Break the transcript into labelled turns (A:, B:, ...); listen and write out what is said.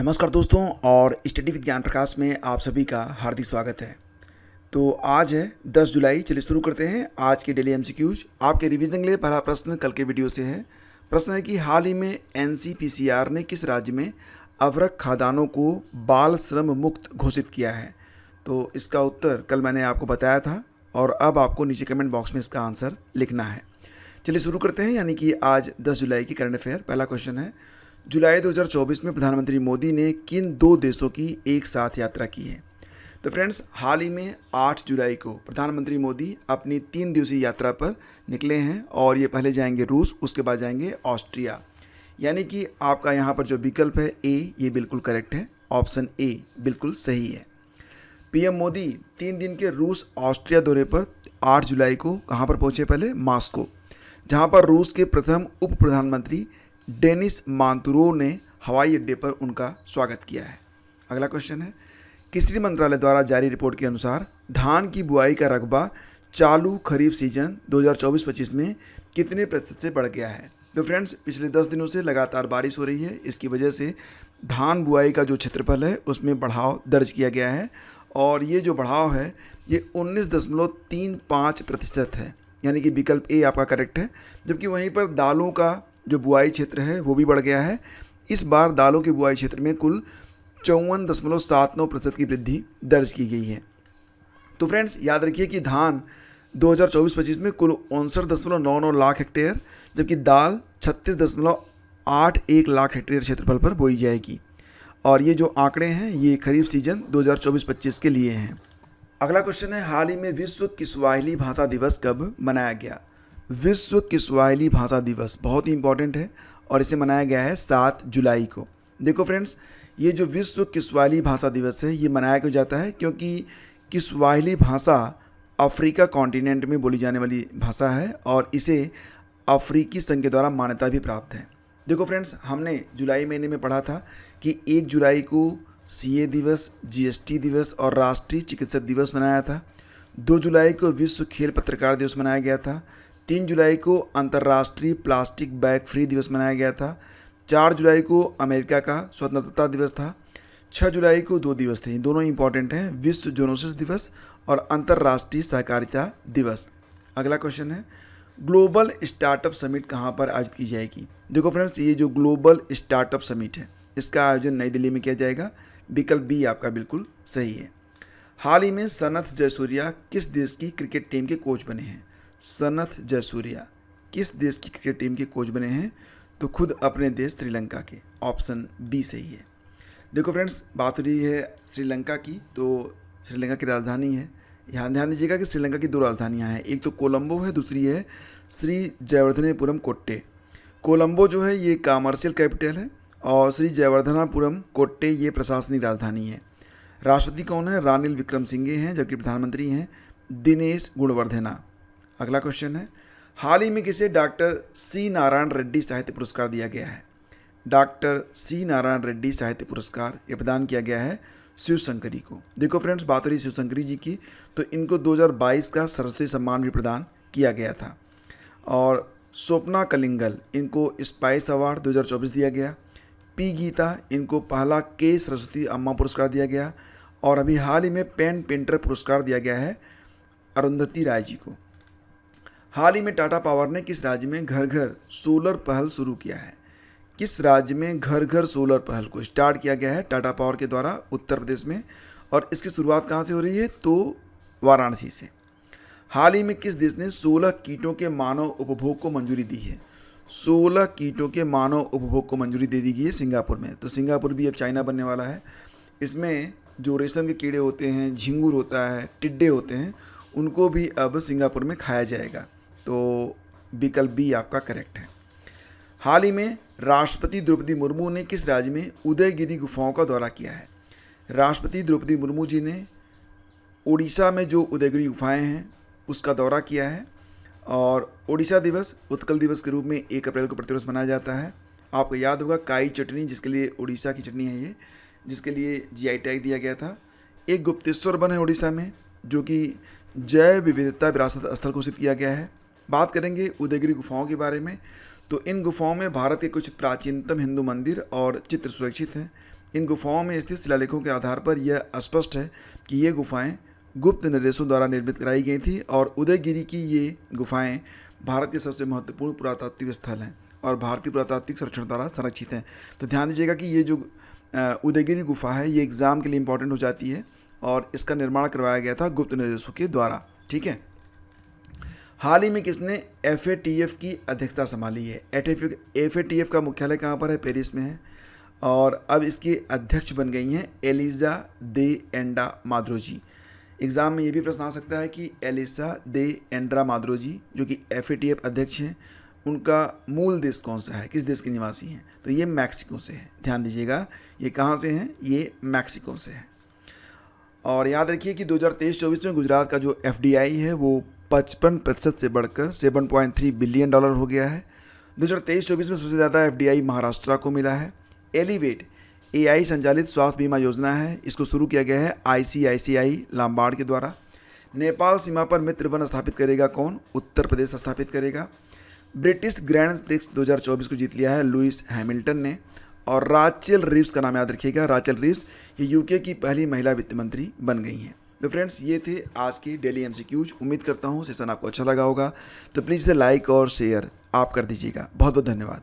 A: नमस्कार दोस्तों और स्टडी विद ज्ञान प्रकाश में आप सभी का हार्दिक स्वागत है। तो आज है 10 जुलाई। चलिए शुरू करते हैं आज के डेली एमसीक्यूज। आपके रिवीजन के लिए पहला प्रश्न कल के वीडियो से है। प्रश्न है कि हाल ही में एनसीपीसीआर ने किस राज्य में अवरक खादानों को बाल श्रम मुक्त घोषित किया है। तो इसका उत्तर कल मैंने आपको बताया था और अब आपको नीचे कमेंट बॉक्स में इसका आंसर लिखना है। चलिए शुरू करते हैं, यानी कि आज 10 जुलाई की करंट अफेयर। पहला क्वेश्चन है, जुलाई 2024 में प्रधानमंत्री मोदी ने किन दो देशों की एक साथ यात्रा की है। तो फ्रेंड्स, हाल ही में 8 जुलाई को प्रधानमंत्री मोदी अपनी 3 दिवसीय यात्रा पर निकले हैं और ये पहले जाएंगे रूस, उसके बाद जाएंगे ऑस्ट्रिया। यानी कि आपका यहाँ पर जो विकल्प है ए, ये बिल्कुल करेक्ट है। ऑप्शन ए बिल्कुल सही है। पीएम मोदी 3 दिन के रूस ऑस्ट्रिया दौरे पर 8 जुलाई को कहाँ पर पहुँचे? पहले मॉस्को, जहाँ पर रूस के प्रथम उप प्रधानमंत्री डेनिस मांतुरोव ने हवाई अड्डे पर उनका स्वागत किया है। अगला क्वेश्चन है, कृषि मंत्रालय द्वारा जारी रिपोर्ट के अनुसार धान की बुआई का रकबा चालू खरीफ सीजन 2024-25 में कितने प्रतिशत से बढ़ गया है। तो फ्रेंड्स, पिछले 10 दिनों से लगातार बारिश हो रही है, इसकी वजह से धान बुआई का जो क्षेत्रफल है उसमें बढ़ाव दर्ज किया गया है और ये जो बढ़ाव है ये 19.35% है, यानी कि विकल्प ए आपका करेक्ट है। जबकि वहीं पर दालों का जो बुआई क्षेत्र है वो भी बढ़ गया है। इस बार दालों के बुआई क्षेत्र में कुल 54.79% की वृद्धि दर्ज की गई है। तो फ्रेंड्स, याद रखिए कि धान 2024-25 में कुल 59.99 लाख हेक्टेयर, जबकि दाल 36.81 लाख हेक्टेयर क्षेत्रफल पर बोई जाएगी। और ये जो आंकड़े हैं ये खरीफ सीजन 2024-25 के लिए हैं। अगला क्वेश्चन है, हाल ही में विश्व किस्वाहिली भाषा दिवस कब मनाया गया। विश्व किस्वाहिली भाषा दिवस बहुत ही इंपॉर्टेंट है और इसे मनाया गया है 7 जुलाई को। देखो फ्रेंड्स, ये जो विश्व किस्वाहिली भाषा दिवस है ये मनाया क्यों जाता है? क्योंकि किस्वाहिली भाषा अफ्रीका कॉन्टिनेंट में बोली जाने वाली भाषा है और इसे अफ्रीकी संघ के द्वारा मान्यता भी प्राप्त है। देखो फ्रेंड्स, हमने जुलाई महीने में पढ़ा था कि 1 जुलाई को सीए दिवस, जीएसटी दिवस और राष्ट्रीय चिकित्सक दिवस मनाया था। 2 जुलाई को विश्व खेल पत्रकार दिवस मनाया गया था। 3 जुलाई को अंतर्राष्ट्रीय प्लास्टिक बैग फ्री दिवस मनाया गया था। 4 जुलाई को अमेरिका का स्वतंत्रता दिवस था। 6 जुलाई को 2 दिवस थे, दोनों इंपॉर्टेंट हैं, विश्व जोनोसिस दिवस और अंतर्राष्ट्रीय सहकारिता दिवस। अगला क्वेश्चन है, ग्लोबल स्टार्टअप समिट कहाँ पर आयोजित की जाएगी। देखो फ्रेंड्स, ये जो ग्लोबल स्टार्टअप समिट है इसका आयोजन नई दिल्ली में किया जाएगा। विकल्प बी आपका बिल्कुल सही है। हाल ही में सनथ जयसूर्या किस देश की क्रिकेट टीम के कोच बने हैं। सनथ जयसूर्या किस देश की क्रिकेट टीम के कोच बने हैं? तो खुद अपने देश श्रीलंका के। ऑप्शन बी सही है। देखो फ्रेंड्स, बात हो रही है श्रीलंका की, तो श्रीलंका की राजधानी है, यहाँ ध्यान दीजिएगा कि श्रीलंका की 2 राजधानियाँ हैं, एक तो कोलंबो है, दूसरी है श्री जयवर्धनेपुरम कोट्टे। कोलंबो जो है ये कमर्शियल कैपिटल है और श्री जयवर्धनापुरम कोट्टे ये प्रशासनिक राजधानी है। राष्ट्रपति कौन है? रानिल विक्रमसिंघे हैं, जबकि प्रधानमंत्री हैं दिनेश गुणवर्धना। अगला क्वेश्चन है, हाल ही में किसे डॉक्टर सी नारायण रेड्डी साहित्य पुरस्कार दिया गया है। डॉक्टर सी नारायण रेड्डी साहित्य पुरस्कार ये प्रदान किया गया है शिवशंकरी को। देखो फ्रेंड्स, बात हो रही शिवशंकरी जी की, तो इनको 2022 का सरस्वती सम्मान भी प्रदान किया गया था। और स्वप्ना कलिंगल इनको स्पाइस अवार्ड 2024 दिया गया। पी गीता इनको पहला के सरस्वती अम्मा पुरस्कार दिया गया और अभी हाल ही में पेन पेंटर पुरस्कार दिया गया है अरुंधति राय जी को। हाल ही में टाटा पावर ने किस राज्य में घर घर सोलर पहल शुरू किया है। किस राज्य में घर घर सोलर पहल को स्टार्ट किया गया है टाटा पावर के द्वारा? उत्तर प्रदेश में। और इसकी शुरुआत कहाँ से हो रही है? तो वाराणसी से। हाल ही में किस देश ने 16 कीटों के मानव उपभोग को मंजूरी दी है। 16 कीटों के मानव उपभोग को मंजूरी दे दी गई है सिंगापुर में। तो सिंगापुर भी अब चाइना बनने वाला है। इसमें जो रेशम के कीड़े होते हैं, झिंगुर होता है, टिड्डे होते हैं, उनको भी अब सिंगापुर में खाया जाएगा। तो विकल्प बी आपका करेक्ट है। हाल ही में राष्ट्रपति द्रौपदी मुर्मू ने किस राज्य में उदयगिरी गुफाओं का दौरा किया है। राष्ट्रपति द्रौपदी मुर्मू जी ने उड़ीसा में जो उदयगिरी गुफाएं हैं उसका दौरा किया है। और उड़ीसा दिवस उत्कल दिवस के रूप में 1 अप्रैल को प्रतिवर्ष मनाया जाता है। आपको याद होगा काई चटनी, जिसके लिए उड़ीसा की चटनी है ये, जिसके लिए जीआई टैग दिया गया था। एक गुप्तेश्वर वन है उड़ीसा में जो कि जैव विविधता विरासत स्थल घोषित किया गया है। बात करेंगे उदयगिरी गुफाओं के बारे में, तो इन गुफाओं में भारत के कुछ प्राचीनतम हिंदू मंदिर और चित्र सुरक्षित हैं। इन गुफाओं में स्थित शिलालेखों के आधार पर यह स्पष्ट है कि ये गुफाएं गुप्त नरेशों द्वारा निर्मित कराई गई थी और उदयगिरी की ये गुफाएं भारत के सबसे महत्वपूर्ण पुरातात्विक स्थल हैं और भारतीय पुरातात्विक संरक्षण द्वारा संरक्षित हैं। तो ध्यान दीजिएगा कि ये जो उदयगिरी गुफा है ये एग्ज़ाम के लिए इंपॉर्टेंट हो जाती है और इसका निर्माण करवाया गया था गुप्त नरेशों के द्वारा। ठीक है। हाल ही में किसने FATF की अध्यक्षता संभाली है? FATF का मुख्यालय कहाँ पर है? पेरिस में है और अब इसकी अध्यक्ष बन गई हैं एलिजा दे एंडा माद्रोजी। एग्ज़ाम में ये भी प्रश्न आ सकता है कि एलिसा दे एंड्रा माद्रोजी जो कि FATF अध्यक्ष हैं, उनका मूल देश कौन सा है, किस देश के निवासी हैं? तो ये मैक्सिको से है। ध्यान दीजिएगा, ये कहाँ से हैं? ये मैक्सिको से है। और याद रखिए कि 2023-24 में गुजरात का जो FDI है वो 55% से बढ़कर $7.3 बिलियन हो गया है। 2023-24 में सबसे ज़्यादा FDI महाराष्ट्र को मिला है। एलिवेट AI संचालित स्वास्थ्य बीमा योजना है, इसको शुरू किया गया है ICICI लाम्बार्ड के द्वारा। नेपाल सीमा पर मित्र वन स्थापित करेगा कौन? उत्तर प्रदेश स्थापित करेगा। ब्रिटिश ग्रैंड प्रिक्स 2024 को जीत लिया है लुइस हैमिल्टन ने। और राचेल रीव्स का नाम याद रखिएगा, राचेल रीव्स ये UK की पहली महिला वित्त मंत्री बन गई हैं। तो फ्रेंड्स ये थे आज की डेली MCQs। उम्मीद करता हूँ सेशन आपको अच्छा लगा होगा, तो प्लीज़ इसे लाइक और शेयर आप कर दीजिएगा। बहुत बहुत धन्यवाद।